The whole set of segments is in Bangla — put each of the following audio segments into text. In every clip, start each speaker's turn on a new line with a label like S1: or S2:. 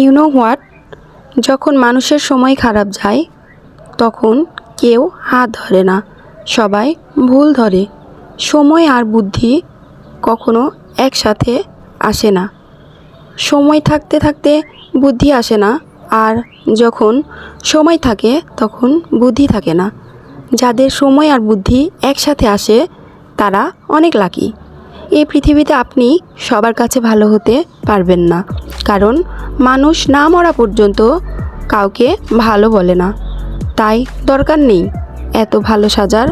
S1: ইউ নো হোয়াট, যখন মানুষের সময় খারাপ যায় তখন কেউ হাত ধরে না, সবাই ভুল ধরে। সময় আর বুদ্ধি কখনো একসাথে আসে না। সময় থাকতে থাকতে বুদ্ধি আসে না, আর যখন সময় থাকে তখন বুদ্ধি থাকে না। যাদের সময় আর বুদ্ধি একসাথে আসে তারা অনেক লাকি। এই পৃথিবীতে আপনি সবার কাছে ভালো হতে পারবেন না, কারণ মানুষ না মরা পর্যন্ত কাউকে ভালো বলে না। তাই দরকার নেই এত ভালো সাজার,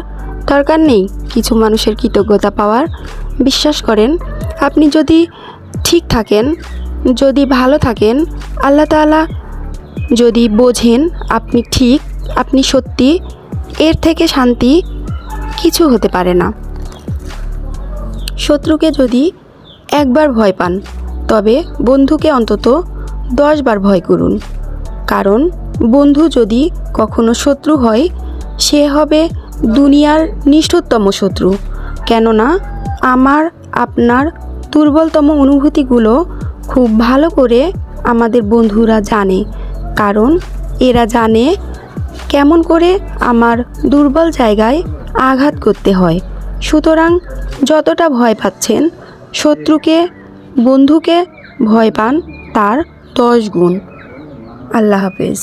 S1: দরকার নেই কিছু মানুষের কৃতজ্ঞতা পাওয়ার। বিশ্বাস করেন, আপনি যদি ঠিক থাকেন, যদি ভালো থাকেন, আল্লাহ তাআলা যদি বোঝেন আপনি ঠিক, আপনি সত্যি, এর থেকে শান্তি কিছু হতে পারে না। শত্রুকে যদি একবার ভয় পান, তবে বন্ধুকে অন্তত 10 বার ভয় করুন। কারণ বন্ধু যদি কখনো শত্রু হয়, সে হবে দুনিয়ার নিষ্ঠুরতম শত্রু। কেননা আমার আপনার দুর্বলতম অনুভূতিগুলো খুব ভালো করে আমাদের বন্ধুরা জানে, কারণ এরা জানে কেমন করে আমার দুর্বল জায়গায় আঘাত করতে হয়। সুতরাং যতটা ভয় পাচ্ছেন শত্রুকে, বন্ধুকে ভয় পান তার 10 গুণ। আল্লাহ হাফেজ।